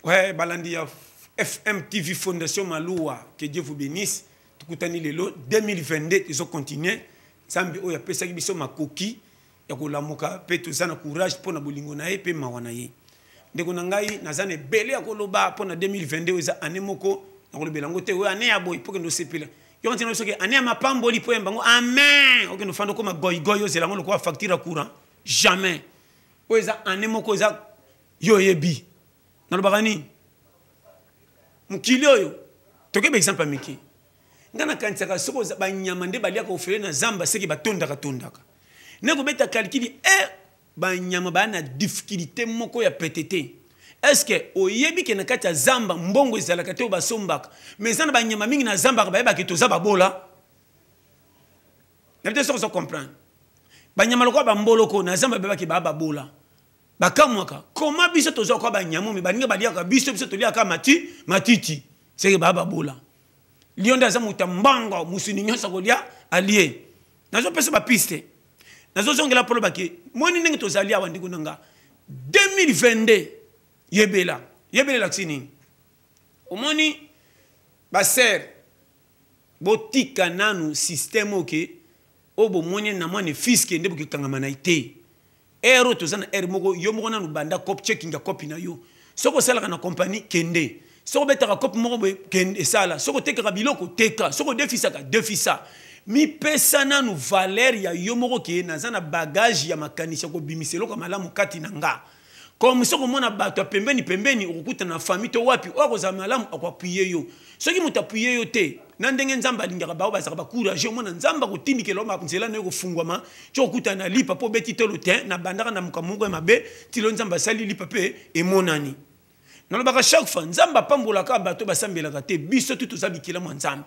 Ouais, balandi ya FMTV Fondation Maloua, que Dieu vous bénisse. Tukutani lelo 2022 ils ont continué. Zambi oya pesa kibiso makoki ya kolamuka pe tozana courage pour na bolingo na ye pe mawana ye. Ndeko na ngai nazane belé ya koloba pour na 2022 eza année moko na kolobela ngote we année ya boy pour que nous sepela. Yo ntino soki année ya mapamboli po embango amen. OK nous fando comme goy goy yo zela ngolo ko facture courant jamais. Oza année moko eza yo yebi. Na lobagani mukili oyo toke ba exemple miki ngana kansaka soko ba nyama nde balia ko ofele na zamba seki batondaka tondaka neko beta calculi ba nyama ba na difficulté moko ya PTT est-ce que oyebi ke na kati ya zamba mbongo ezalaka te basombaka mais zana ba nyama mingi na zamba ba yeba ke toza babola na peut-être ça comprendre ba nyama lokwa ba mboloko na zamba ba ke ba babola bakamwaka comment biso tozo kwa ba nyama me baninga baliaka biso toliaka matiti c'est baba bola lionda za mutambanga musuni nyosa kolia allié nazo pesa ba piste nazo zongela polo baki moni ningi tozalia wandi kunanga 2022 yebela laksini omoni ba ser botika nanu système oké obo moni na moni fiske ndebo kikanga na ité ero tozana moko yo moko nanu banda cop checking ya copy na yo soko sala na compagnie kende soko betaka cop moko kende sala soko teka biloko teka soko defisa mi pesa nanu valeur ya yo moko ke nazana bagage ya makanisha ko bimiselo ko malamu kati na nga comme soko mona bato pembeni ukukuta na famille to wapi okoza malamu akwapuye yo soki mutapuye yo te na ndenge nzamba lingaka bao bazaka ba courage mona nzamba ko tindikelo ma nzela na ko fungwama cyo kuta na lipa po beti to lotin na bandaka na mukamungo mabe tilo nzamba sali lipa pe e monani na lobaka chaque fois nzamba pambola ka bato basambelaka te biso tutu zabikila mo nzamba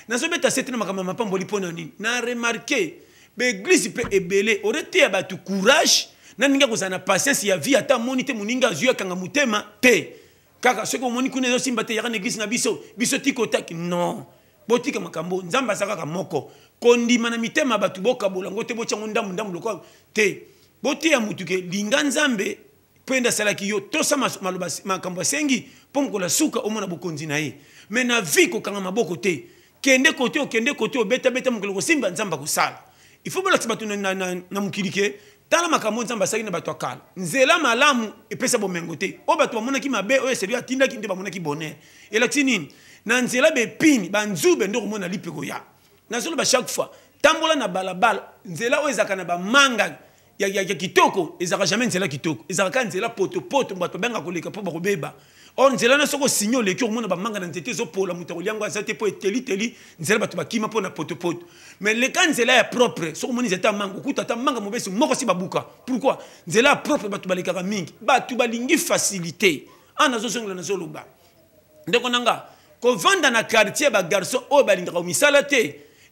na so beta setena makama mapamboli pona nini na remarquer be église pe ebele orete ya bato courage na ninga kozana patience ya vie ata monite muninga zuya kanga mutema te kaka soko moni kunezo simba te ya na église na biso tiko taki non botika makambo nzamba saka moko kondima na mitema batu boka bolango te bochango ndamu lokwa te boti ya mutuke linga nzambe penda salaki yo tosa maloba makambo sengi pomko la suka omona bokonzi na ye mais na vie ko kanga maboko te kende kote beta mukolo simba nzamba ko sala il faut bola tibatu na mukilike tala makambo nzamba saki na batu akala nzela malamu epesa bomengo te o batu bamona ki mabe o eseli atinda ki nde bamona ki bonheur elatini na nzela be pini banzube ndo komona lipeko ya na solo ba chaque fois tambola na balabala nzela o ezaka na ba manga ya kitoko ezaka jamais nzela kitoko ezaka nzela poto bato benga koleka po bakobeba or nzela na soko sinyo le kyo mona ba manga na ntete zo pola mutako liango azate po eteli nzela bato bakima po na poto mais le kan nzela ya propre soko moni zeta manga kuta ta manga mobesi moko si babuka pourquoi nzela propre bato baleka mingi bato balingi facilité ana zo songla na zo loba ndeko nanga ko vanda na quartier ba garçon o balindaka misala te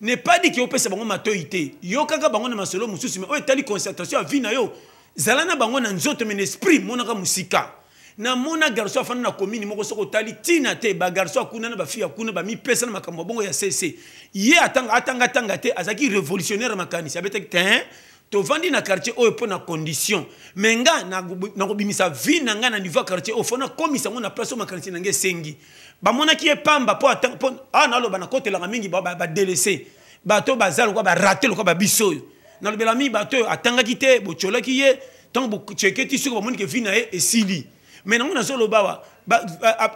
n'est pas dit que vous pèse bango matoïté yo kaka bango na masolo mususu mais o etali concentration à vie na yo zalana bango na nzoto men esprit monaka musika na mona garçon afana na commune moko soko tali tina te ba garçon akuna na ba fille akuna ba mi pesa na makambo bongo ya CC ye atanga te azaki révolutionnaire makanisi abete te to vandi na quartier o po na condition menga na ko bimisa vie na nga na niveau quartier o fona komisa ngona place o makanisi na nge sengi ba mona ki e pamba po na lo bana kote la mingi ba délaissé bato bazalo ko ba rater lo ko ba biso na lo belami bato atanga kite bo chola ki ye tant bo cheketi suko ba moni ke vina e sili mais na ngona solo bawa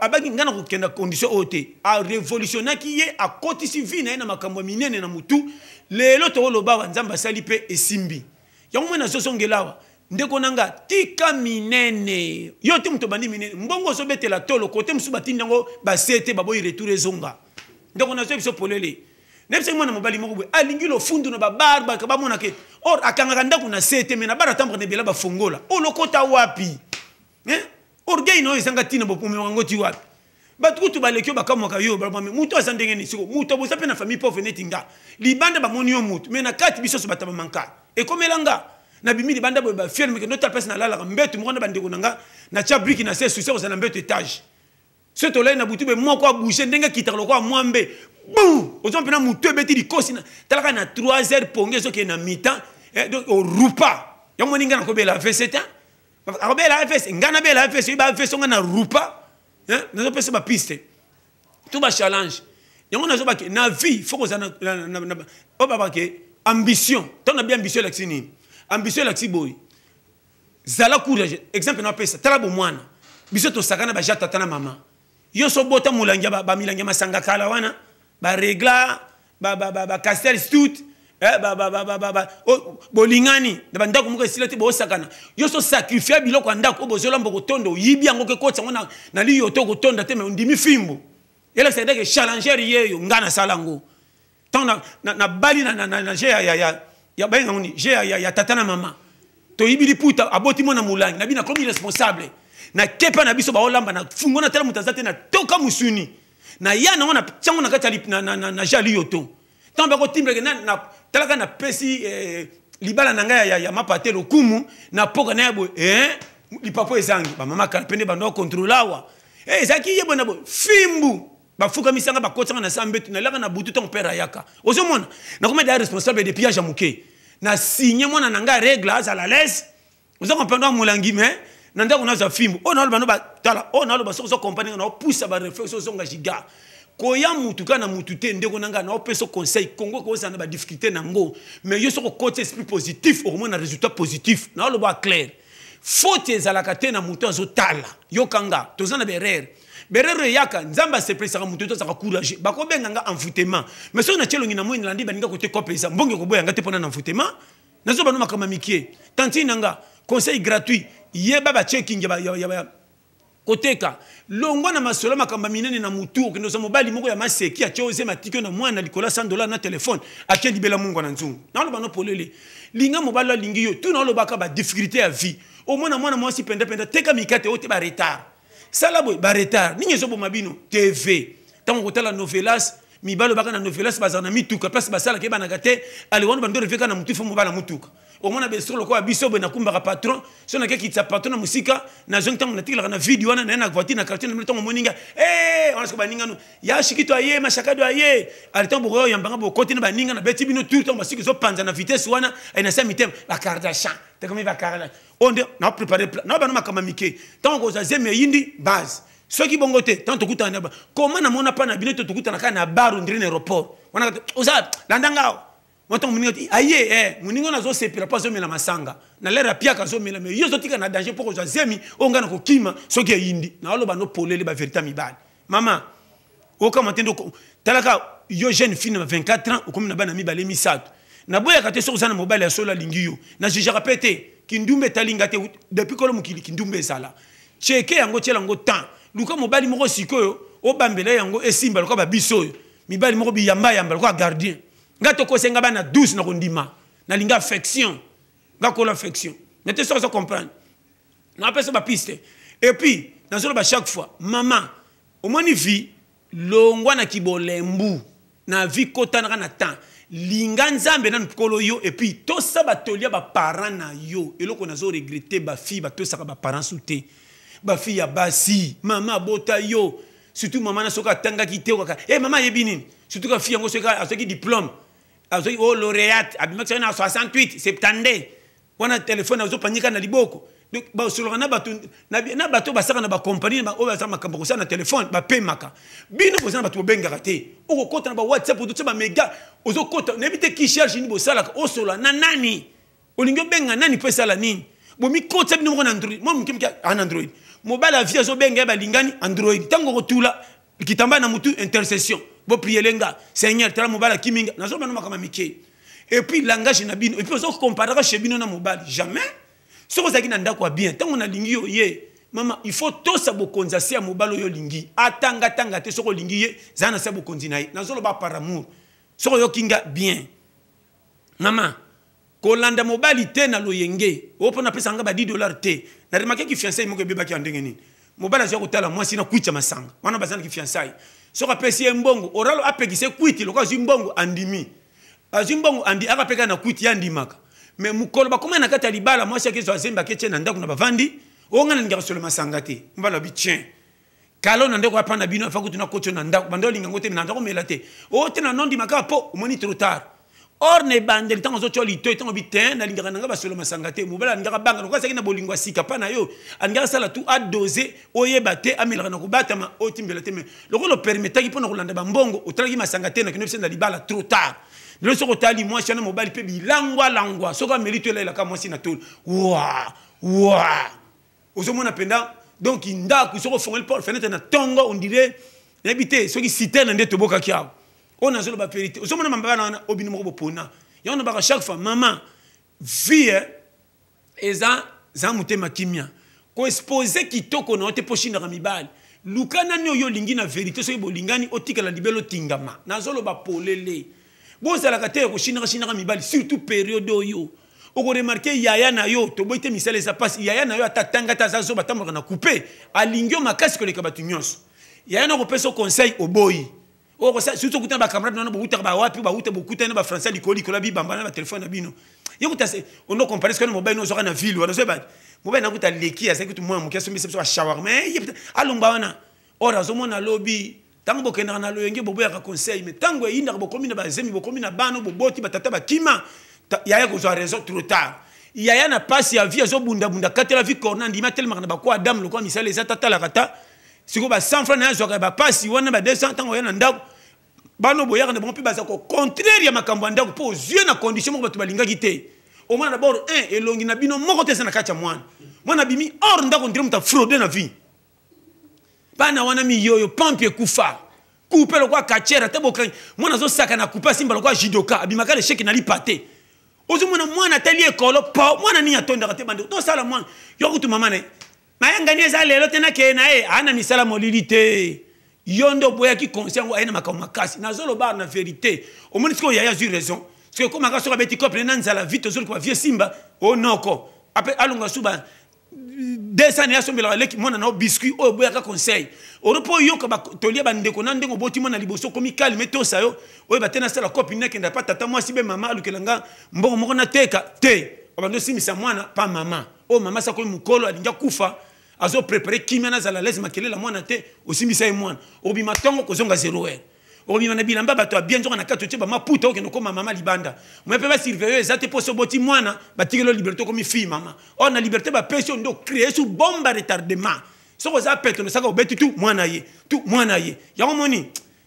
abaki ngana ko kenda condition ote a révolutionner ki ye a kotisi vina na makambo minene na mutu lelo to lo bawa nzamba sali pe esimbi yango mona so songelawa ndeko nanga tika minene yo te muto bandi minene mbongo so betela tolo kote musuba tindango ba sete baboyi retour ezonga ndeko na so biso polele nepse mwana mobali moko bwe alingi lo fundu na ba barba ka ba mona ke or akanga ndako na sete mena bara tambre ne bela ba fongola o lokota wapi orgueil no isanga tina bopume wango ti wapi batukutu balekyo bakamoka yo ba muto asandenge ni siko muto bo sape na famille pauvre netinga libanda ba moni yo muto mena kati biso so bataba manka e komelanga na bimili banda bo ba firme que notre personne la mbetu mo na bandeko nanga na cha brique na se succès na mbetu étage ce tolé na butu be moko a bouger ndenge kitalo ko mwambe bou ozo pena mutu beti di kosina talaka na 3 heures ponge so ke na mi-temps donc au rupa ya moninga na ko bela 27 ans akobela fs ngana bela fs ba fs nga na rupa hein nazo pesa ba piste tout ba challenge yango nazo ba ke na vie faut que na o ba ke ambition ton a bien ambition la xini ambition la xiboy zala courage exemple na pesa tala bo mwana biso to sakana ba jata tana mama yo so bota mulangia ba milangia masanga kala wana ba regla ba castel stout bolingani na bandako moko esila te bo sakana yo so sacrifier biloko ndako bozola mboko tondo yibi yango ke kotsa ngona na liyo to ko tonda te me ndimi fimbo ela c'est que challenger yeyo ngana salango tant na bali na ya ba ngoni ya tatana mama to yibi puta aboti mona mulangi na bina comme irresponsable na kepa na biso ba olamba na fungo na tela mutazate na toka musuni na yana wana chango na kati na jali yoto tant ba ko timbre na talaka na pesi libala nanga ya mapate lokumu na poka na yabo lipapo ezangi ba mama kalpende bando controlawa zaki yebo na bo fimbu ba fuka misanga ba kotanga na sambetu na laka na butu ton père yaka ozomona na comme des responsable de piage amuke na signé mona nanga règle à la laisse vous comprenez mulangi mais nanda kuna za fimbu ona lo bano ba tala ona lo ba so compagnie na pousse ba réflexion so ngajiga koya mutu kana mutu te ndeko nanga na opeso conseil Congo ko ça na ba difficulté nango mais yo so ko côté esprit positif au moins na résultat positif na lo ba clair faute ezalaka te na mutu azo tala yo kanga tozana berere berere yaka nzamba se presa mutu to saka courage bako benga nga envoûtement mais so na chelongi na moyi landi baninga côté kopesa mbonge ko boya nga te pona na envoûtement nazo bano makama mikie tanti nanga conseil gratuit yeba ba checking ya koteka longo na masolo makamba minene na mutu ke nozo mobali moko ya maseki a chose matiko na mwana likola $100 na téléphone aké libela mungu na nzungu na lo bano polele linga mobali lingi yo tout na lo baka ba difficulté à vie au mwana mwasi penda teka mikate ote ba retard sala boy ba retard ninyi zo bo mabino TV tango kotala novelas mibalo baka na novelas bazana mituka place basala ke bana gate ali wona bando reveka na mutu fo mobala mutuka au moins na solo ko biso be na kumba patron so na ke kitsa patron na musika na zong tango na tikila na video wana na voiture na quartier na tango moninga on se ko baninga no ya shikito aye mashakado aye ali tango bo yambanga bo côté na baninga na beti bino tout tango basiki zo panza na vitesse wana ina sa mitem la Kardashian te comme va Kardashian on na préparer na ba na makama mike tango ko za zeme yindi base ceux qui bongote tant tokuta na comment na mona pa na bino tokuta na kana baru ndrine aéroport wana oza landanga moto muningo aye muningo nazo sepira pas zo mela masanga na lera pia ka zo mela mais yo zo tika na danger poko zo zemi onga na kokima soki yindi na aloba no polele ba vérité mibali mama oka matendo talaka yo jeune fille na 24 ans okomi na bana mibale misato na boya kate so zana mobile ya sola lingiyo na je répété kindumbe talinga te depuis kolo mukili kindumbe sala cheke yango chela ngo temps luka mobali moko sikoyo o bambela yango esimba luka ba bisoyo mibali moko biyamba yamba luka gardien ngato kosenga bana douce na kondima na linga affection ngako l'affection n'était sans comprendre na pesa ba piste et puis dans ba chaque fois maman au moins vie longwa na kibolembu na vie kotana na temps linga nzambe na nkolo yo et puis to sa batolia ba parents na yo eloko nazo regretter ba fille ba to saka ba parents souté ba fille ya basi mama bota yo surtout maman na soka tanga kité oka maman yebini surtout ka fille ngo soka asoki diplôme azoki o lauréate abimaka na 68 70 wana téléphone azo panika na liboko donc ba solo na bato basaka na ba compagnie ba o ba sama kambo na téléphone ba pemaka bino bozana bato benga raté o kota na ba WhatsApp to ba mega ozo kota nebite ki charge ni bo sala o solo na nani olingo benga nani pesa la nini bo mi kota bino na Android mo mkimki an Android mobile a vie azo benga ba lingani Android tango kotula kitamba na mutu intercession bo prier lenga Seigneur tala mobile kiminga nazo bana makama mike et puis langage na bino et puis on comparera chez bino na mobile jamais ce que ça qui nanda quoi bien tant on a lingi yo ye mama il faut tout ça bokonza sia mobile yo lingi atanga tanga te soko lingi ye zana sa bokonzi na ye nazo lo ba par amour soko yo kinga bien mama ko landa mobile te na lo yenge opo na pesa nga ba $10 te na remarquer ki fiancé mo ke beba ki andenge nini mobile azio kotala moi sina kuicha masanga wana bazana ki fiancé soka pesi mbongo oralo apekise kwiti lokwa zimbongo andimi azimbongo andi akapeka na kwiti yandimaka mais mukolo bakoma na kata libala mwasi akezo azemba keche na ndako na bavandi ongana ninga solo masanga te mbala bitien kalo na ndako apana bino afa kutuna kocho na ndako bando linga ngote na ndako melate o te na nondi maka po omoni trop tard or ne bandeli tango zo choli to tango bitin na lingaka nanga basolo masangate mobala lingaka banga lokwa saki na bolingwa sika pa na yo alingaka sala tout a doser oyeba te amelaka na kobatama otimbela te me lokolo permetaki pona kolanda bambongo otalaki masangate na kinopse na libala trop tard le soko tali moi chana mobali pe bilangwa langwa soka mérite la ka moi sina tol wa ozomona penda donc ndako soko fongel porte fenêtre na tongo on dirait habité soki citerne nde toboka kiao on a zolo ba vérité ozomona mamba na obini moko bopona ya on ba chaque fois maman vie eza za mutema kimia ko exposer kitoko na te pochina ka mibali lukana ni oyo lingi na vérité soki bolingani otika la libelo tingama na zolo ba polele bozala ka te ko china ka mibali surtout période oyo oko remarquer yaya na yo to boite misale za passe yaya na yo atatanga tazazo batamboka na couper alingio makasi ko leka batu nyonso yaya na ko peso conseil oboyi oko sa surtout kuta ba camarade na bokuta ba wapi ba uta bokuta na ba français likoli kola bi bamba na ba téléphone na bino yokuta se ono comparer ce que mobile no zoka na ville wana so ba mobile na kuta leki asa kutu mwa mukeso mbi so shawarma alumba wana ora zo mona lobby tango bokenda na loyenge bobo ya conseil mais tango yinda bokomi na ba zemi bokomi na bano boboti batata bakima yaya ko zo raison trop tard yaya na passe ya vie zo bunda katela vie corner ndima tellement na ba ko adam lo ko misale za tata la kata siko ba 100 francs na zo ka ba passe wana ba 200 tango yana ndako bano boyaka na bon pe baza ko contraire ya makambo ya ndako po yeux na condition moko bato balingaki te au moins d'abord elongi na bino moko te sana kacha mwana bimi or ndako ndire muta fraude na vie bana wana mi yoyo pampie kufa couper le quoi kachera te bokan mwana zo saka na couper simba le quoi jidoka abimaka le chèque na li paté ozo mwana tali ekolo pa mwana ni atonda te bande to sala mwana yokutu mama ne mayanga ni za lelo tena ke na ana misala molilité yondo boya ki conscient wa ina makao makasi na zolo bar na vérité au moins ko yaya eu raison parce que comme aka so beti couple na nzala vite zolo kwa vie simba o noko après alunga suba 200 ya sombela leki mona na biscuit o boya ka conseil o repo yo ka tolia bande ko na ndengo boti mona liboso komi calme to sayo o ba tena sala copine neke nda pata moi sibe mama alukelanga mbongo moko na teka te obando simisa mwana pa mama o mama sa ko mukolo alinga kufa azo préparer kimana za la laisse makele la mwana te osimbisa e mwana obima tongo kozonga 0 obima na bilamba bato a bien zonga na kato ba maputa okendo ko mama libanda mwepe ba surveiller ezate poso boti mwana batikelo liberté comme fille mama on a liberté ba pression ndo créer sous bombe retardement soko za peto no saka obeti tout mwana ye ya moni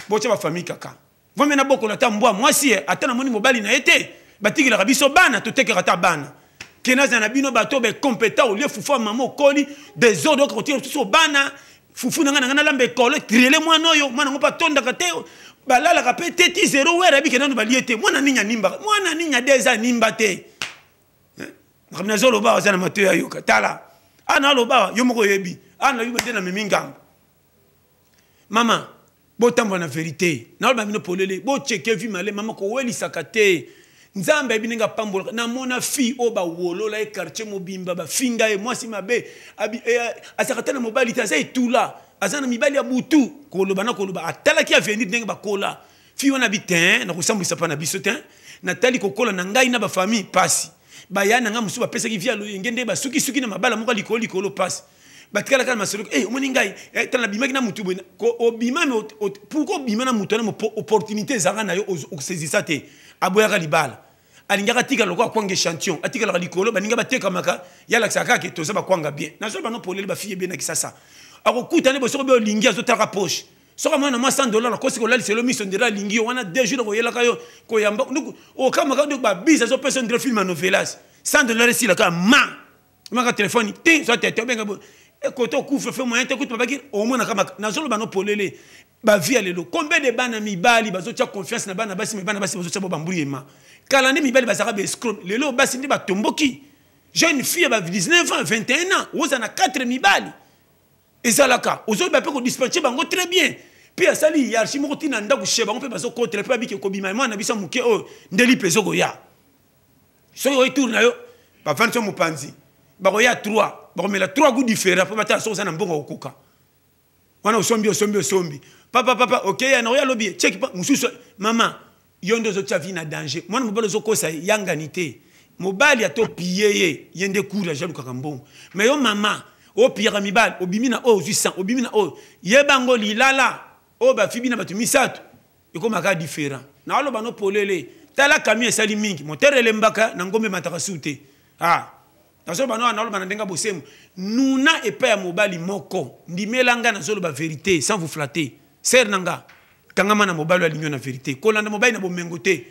bocha ba famille kaka vome na boko na tambwa mwasi atana moni mobali na ete batikela biso bana to tekera ta bana kenaza na bino bato be compétent au lieu fufu maman koli des ordres ko tire tout bana fufu nanga na lambe kolo triele mwana oyo mwana ngopa tonda ka te balala ka pe teti 0 wera bi kenano baliete mwana ninya deza nimba te ngamna zolo ba zana mato ya yoka tala ana lo ba yo moko yebi ana yuba te na miminga mama botambo na vérité na ba bino polele bo cheke vi male mama ko weli sakate nzambe bininga pambola na mona fi o ba wolola e quartier mobimba ba finga e mwasi mabe asakata na mobali ta sai tula azana mibali ya butu koloba na koloba atala ki avenir ndenge ba kola fi wana bitin na kusambisa pa na bisotin na tali kokola na ngai na ba famille pasi ba yana nga musu ba pesa ki via lo ngende ba suki na mabala moko likolo pasi batikala kana masolo omoni ngai tala bimaki na mutu bona ko obima me pourquoi bima na mutu na opportunité zanga na yo okusezisa te aboyaka libala alingaka tika lokwa kwanga échantillon atika la likolo baninga bateka maka yala saka ke toza ba kwanga bien na zo ba no polele ba fille bien na kisasa akokuta ne bosoko be lingi azotaka poche soka mwana ma $100 ko siko lali selo mission ndira lingi wana 2 jours ko yela kayo ko yamba o kama ka ba bisa zo person ndira film novelas $100 si la ka maka téléphone ti so tete benga bo koto couvre feu moyen te kutu babaki au moins na kama na zo ba no polele ba vie lelo combien de bana mibali bazotia confiance na bana basi mibana basi bazotia bamburiema kala ni mibali basaka be scroll lelo basi ndi batomboki jeune fille ba 19 ans 21 ans oza na 4 mibali ezalaka ozo ba pe ko dispatcher bango très bien puis asali hiérarchie moko tina ndako sheba ngo pe bazo contre pe babiki ko bima mwana bisa muke o ndeli pezo ko ya so yo tourne yo ba fanso mupanzi ba ko ya 3 ba ko mela 3 goûts différents pa bata so sana mbongo okuka wana osombi papa OK ya no ya lobby check pa mususu mama yondo zo tchavi na danger mwana mobali zo kosa yanganité mobali ato piyeye yende courage luka kambongo mais yo mama o piyaka mibali obimina o 800 obimina o yebango lilala o ba fibina batu misatu iko maka différent na alo bano polele tala kami esali mingi moteur elembaka na ngombe mataka sute ah nazo bana na loba ndenga bosemu nuna epa ya mobali moko ndimelanga na zolo ba vérité sans vous flatter ser nanga kangama na mobali alingo na vérité kolanda mobali na bomengo te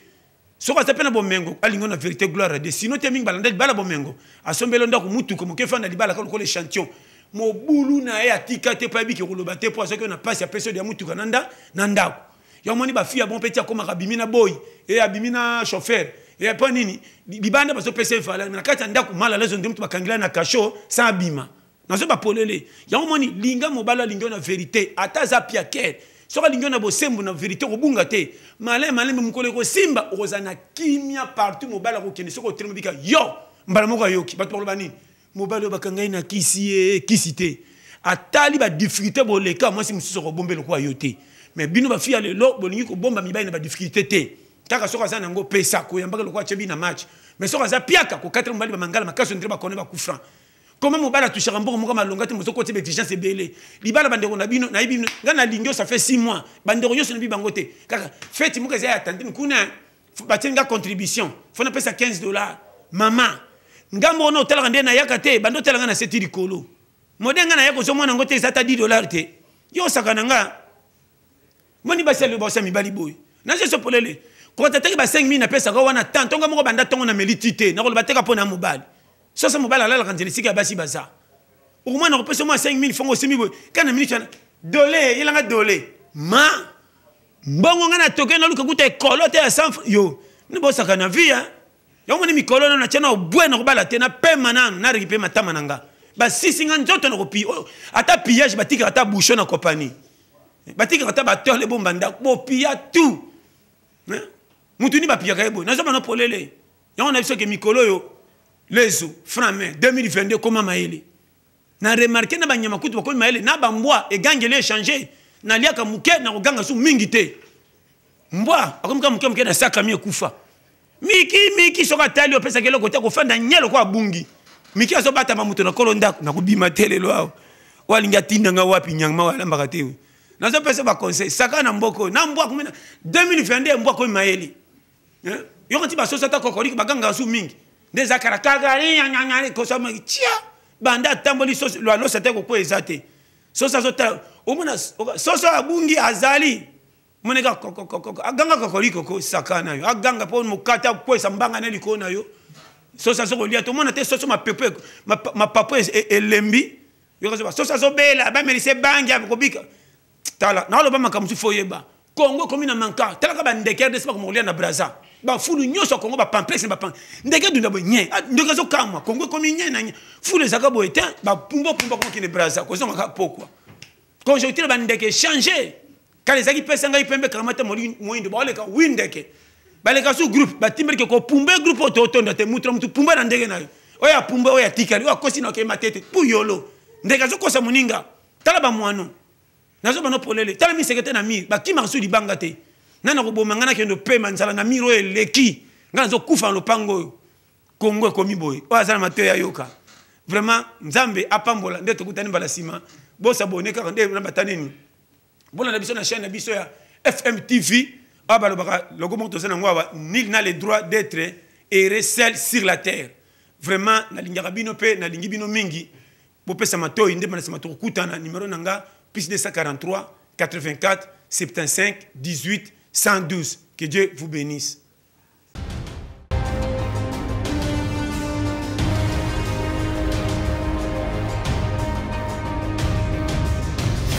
soko asape na bomengo alingo na vérité gloire à Dieu sinon te mingi balanda bala bomengo asombelo ndako mutu ko mokefa na libala ko le champion mobulu na ye atika te pa biki koloba te po asoki na passe ya peso de mutu kananda na ndako ya moni ba fille bon petit akoma kabimina boy et abimina chauffeur et pas nini libanda baso pese fala na kati ndako mala lezo ndimtu bakangila na kasho sans abima nazo ba polele ya moni linga mobala linga na vérité ataza pia ker soka linga na bosembu na vérité kobunga te malé mukole ko simba ozana kimia partout mobala ko kende soko trimo bika yo mbala moko yoki bato baloba nini mobala bakangai na kisi kisite atali ba difficulté boleka moi si mususu ko bombelo ko yote mais bino ba fia lelo bolingi ko bomba mibai na ba difficulté te kaka soka za nango pesa ko yambaka lokwa chebi na match mais soka za piaka ko 4 mbali ba mangala makaso ndire ba kone ba coup franc comment mobala toucher mboko moko malonga te mozo côté exigence belé libala bandeko na bino na bino ngana lingio ça fait 6 mois bandeko yoso na bibango te kaka fête muka za attendre kuna batenga contribution fona pesa $15 mama ngambo no tala ndena yakate bando tala ngana seti likolo modenga na yako so mwana ngote zata $10 te yo sakana nga moni basi le bossa mi bali boy na je so polele ko tataki ba 5000 na pesa ko wana tant tonga moko banda tongo na melitité na ko bateka pona mobali so sa mobali ala la kanjeli sika basi baza au moins na ko pesa mo 5000 fongo semi boy kana minute dolé ilanga dolé ma mbongo ngana toke na luka kuta ekolo te ya 100 yo ne bossa kana via yo moni mikolo na chana obwena ko bala te na pema na récupérer matama nanga ba sisi nga nzoto na ko pi ata pillage batika ata bouchon na compagnie batika ata bateur le bomba nda bo pia tout mutuni ba pia kayebo na zama no polele ya na biso ke mikolo yo lezo franc 2022 comment maele na remarquer na banyama kutu bakoni maele na bambwa e gangele échanger na liaka muke na koganga su mingi te mbwa akomka muke na saka mi kufa miki soka tali opesa kelo kota ko fanda nyelo kwa bungi miki aso bata mamuto na kolonda na kubima telelo awo walinga tinanga wapi nyangma wala mbakate na zo pesa ba conseil saka na mboko na mbwa kumina 2022 mbwa ko maeli yo kanti ba sosa ta kokoriki baganga su mingi ndeza karakagari nyanyanyari ko sama chia banda tamboli sosa lo sate ko ezate sosa zota omona sosa abungi azali moneka aganga kokoriko ko sakana yo aganga po mukata ko sambanga na likona yo sosa zo lia to mona te sosa ma pepe ma papa elembi yo kazo sosa zo bela ba melise bangi abikobika tala na lo ba makamsu foyeba Congo comme na manka tala ka ba ndeke de spa ko molia na Brazza ba fulu nyoso Congo ba pamplex ba pan ndeke dunda bo nye ndeke zo kamwa Congo comme nye na nye fulu zaka bo etin ba pumbo ko ki ne Brazza ko zo maka pokwa conjoncture ba ndeke changer quand les équipes pesa ngai pembe kamata moindo ba le ka windeke ba le ka su groupe ba timber ko pumbe groupe to ndate mutra mutu pumba na ndeke na oya pumba oya tikali oya kosi na ke matete puyolo ndeke zo kosa muninga tala ba mwano nazo bano polele tala mi sekete na mir ba kima su di bangate nana ko boma ngana kendo pe manzala na miro eleki ngana zo kufa lo pango Congo komi boy o azana mato ya yoka vraiment nzambe apambola ndeto kutani bala sima bo sabone ka nde na bataneni bona na biso na chaîne na biso ya FM TV abalo baka logo monto zana ngwa nil na le droit d'être erré seul sur la terre vraiment na lingaka bino pe na lingi bino mingi bo pesa mato inde bana sima to kutana numéro nanga plus 243 84 75 18 112. Que Dieu vous bénisse.